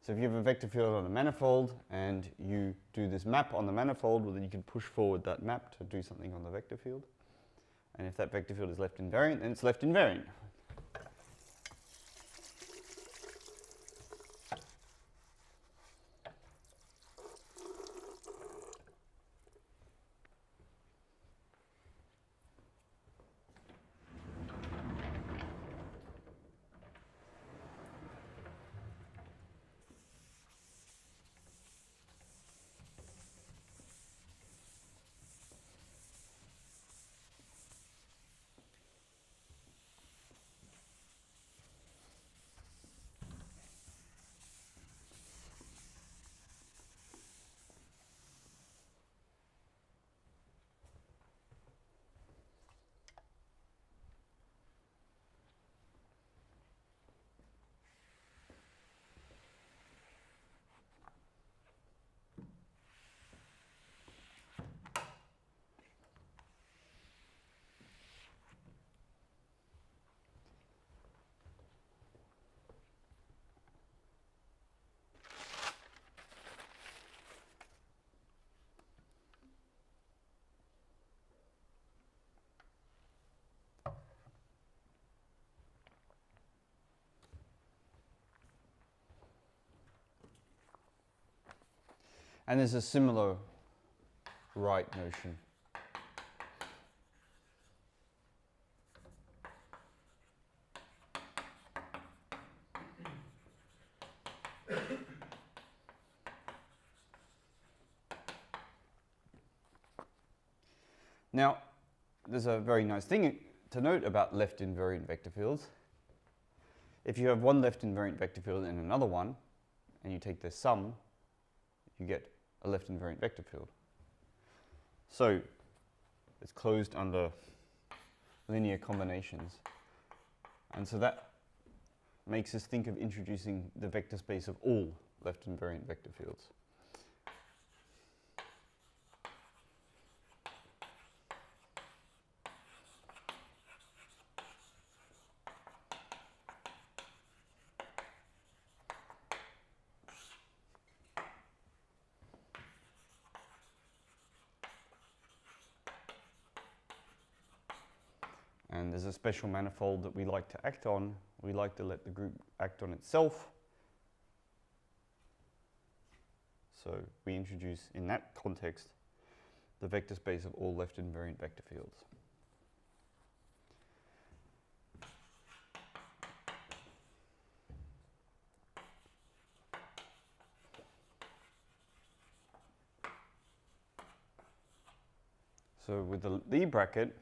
So if you have a vector field on a manifold and you do this map on the manifold, well, then you can push forward that map to do something on the vector field. And if that vector field is left invariant, then it's left invariant. And there's a similar right notion. Now, there's a very nice thing to note about left invariant vector fields. If you have one left invariant vector field and another one, and you take their sum, you get a left invariant vector field. So it's closed under linear combinations. And so that makes us think of introducing the vector space of all left invariant vector fields. And there's a special manifold that we like to act on. We like to let the group act on itself. So we introduce, in that context, the vector space of all left invariant vector fields. So with the Lie bracket,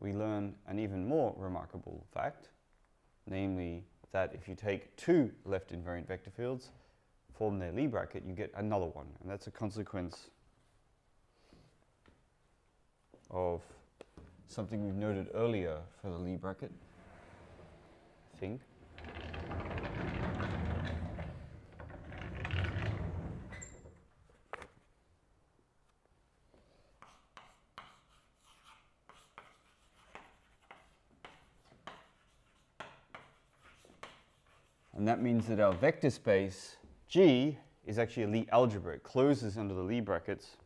we learn an even more remarkable fact, namely that if you take two left invariant vector fields, form their Lie bracket, you get another one. And that's a consequence of something we've noted earlier for the Lie bracket, I think. And that means that our vector space G is actually a Lie algebra. It closes under the Lie brackets.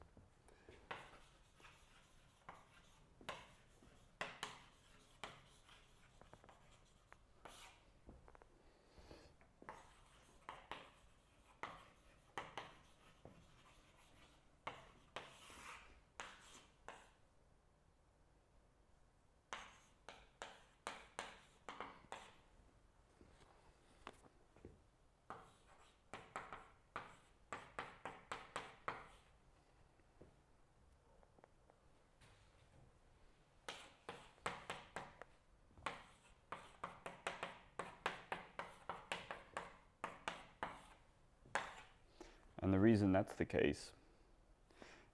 And the reason that's the case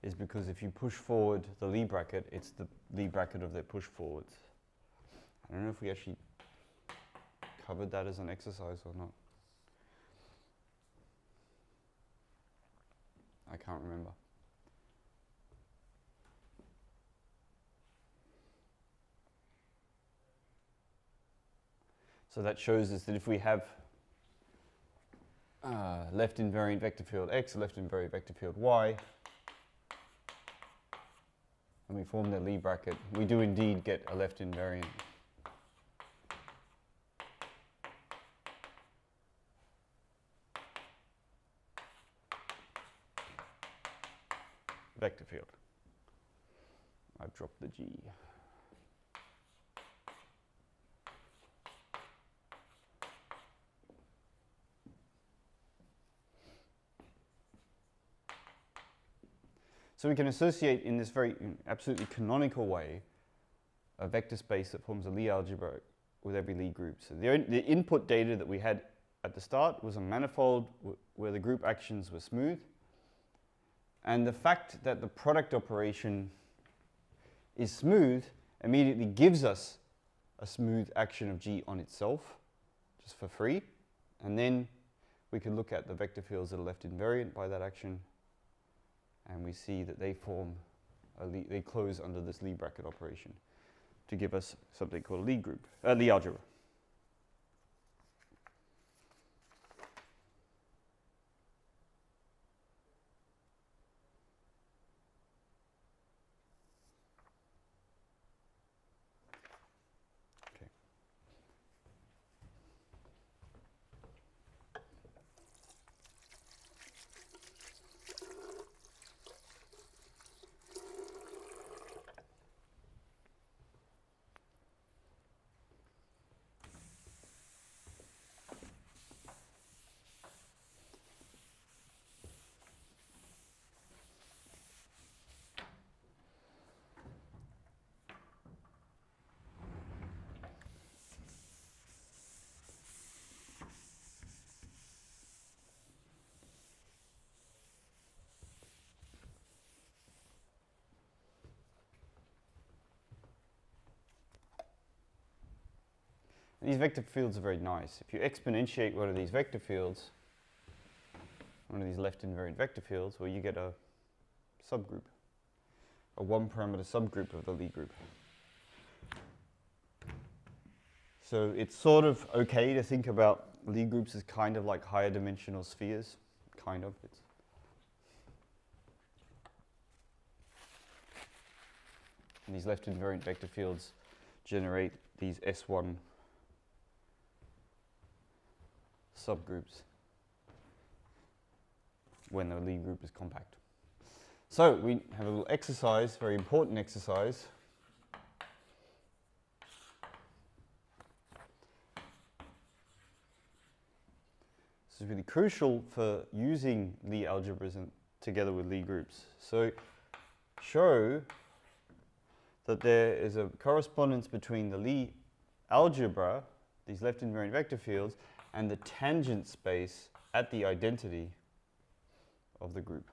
is because if you push forward the Lie bracket, it's the Lie bracket of their push forwards. I don't know if we actually covered that as an exercise or not. I can't remember. So that shows us that if we have left invariant vector field X, left invariant vector field Y, and we form the Lie bracket, we do indeed get a left invariant vector field. I've dropped the G. So we can associate in this very absolutely canonical way a vector space that forms a Lie algebra with every Lie group. So the input data that we had at the start was a manifold where the group actions were smooth. And the fact that the product operation is smooth immediately gives us a smooth action of G on itself, just for free. And then we can look at the vector fields that are left invariant by that action, and we see that they form they close under this Lie bracket operation to give us something called a Lie algebra. these vector fields are very nice. If you exponentiate one of these vector fields, one of these left invariant vector fields, well, you get a subgroup, a one parameter subgroup of the Lie group. So it's sort of okay to think about Lie groups as kind of like higher dimensional spheres, kind of. And these left invariant vector fields generate these S1 subgroups when the Lie group is compact. So we have a little exercise, very important exercise. This is really crucial for using Lie algebras together with Lie groups. So show that there is a correspondence between the Lie algebra, these left invariant vector fields, and the tangent space at the identity of the group.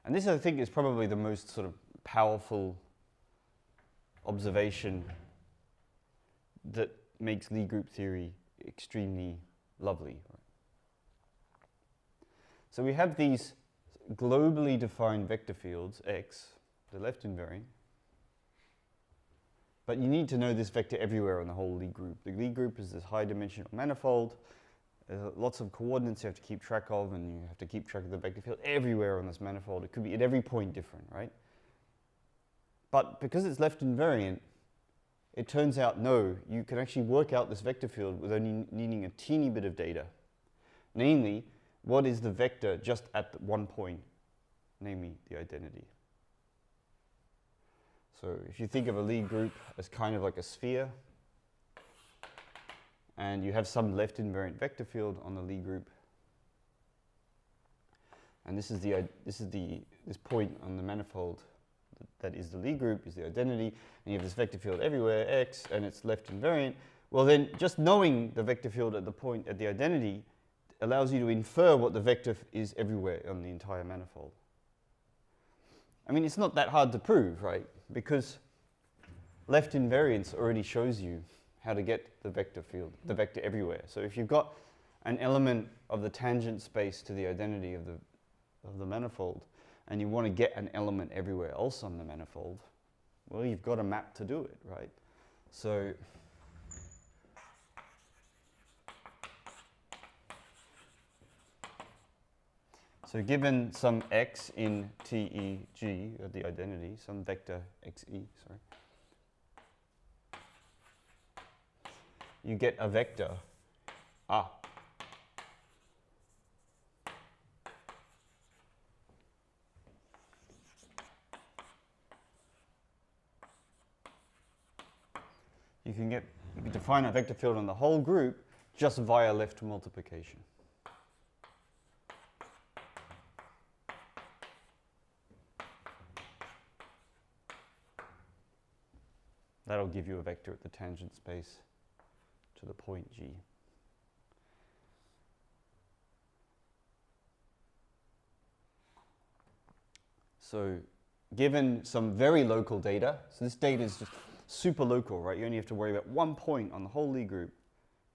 And this, I think, is probably the most sort of powerful observation that makes Lie group theory extremely lovely. So we have these globally defined vector fields, X, the left invariant, but you need to know this vector everywhere on the whole Lie group. The Lie group is this high dimensional manifold. There's lots of coordinates you have to keep track of, and you have to keep track of the vector field everywhere on this manifold. It could be at every point different, right? But because it's left invariant, it turns out, no, you can actually work out this vector field with only needing a teeny bit of data. Namely, what is the vector just at one point, namely the identity. So if you think of a Lie group as kind of like a sphere, and you have some left invariant vector field on the Lie group, and this point on the manifold that is the Lie group, is the identity, and you have this vector field everywhere, X, and it's left invariant. Well, then just knowing the vector field at the point at the identity allows you to infer what the vector is everywhere on the entire manifold. I mean, it's not that hard to prove, right? Because left invariance already shows you how to get the vector field, the vector everywhere. So if you've got an element of the tangent space to the identity of the manifold, and you want to get an element everywhere else on the manifold, well, you've got a map to do it, right? So given some x in TEG, the identity, some vector xe, sorry, you get a vector ah. You can define a vector field on the whole group just via left multiplication. That'll give you a vector at the tangent space to the point G. So given some very local data, so this data is just super local, right? You only have to worry about one point on the whole Lie group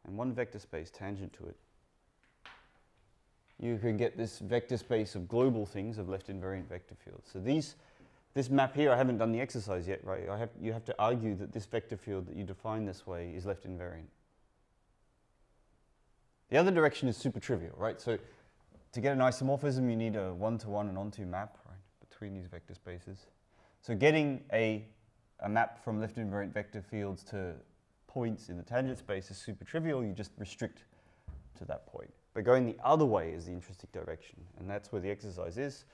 and one vector space tangent to it. You can get this vector space of global things of left invariant vector fields. So this map here, I haven't done the exercise yet, right? You have to argue that this vector field that you define this way is left invariant. The other direction is super trivial, right? So to get an isomorphism, you need a one-to-one and onto map, right, between these vector spaces. So getting a map from left invariant vector fields to points in the tangent space is super trivial. You just restrict to that point. But going the other way is the interesting direction, and that's where the exercise is.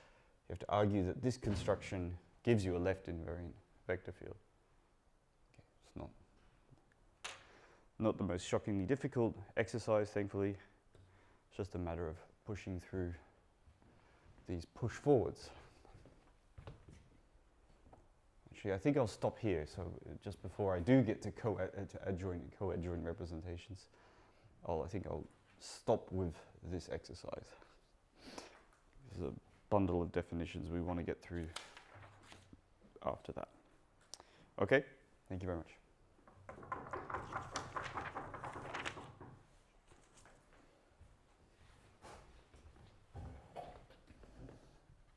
You have to argue that this construction gives you a left invariant vector field. Okay, it's not the most shockingly difficult exercise, thankfully. It's just a matter of pushing through these push forwards. Actually, I think I'll stop here. So just before I do get to co-adjoint representations, I think I'll stop with this exercise. There's a bundle of definitions we want to get through after that. Okay, thank you very much.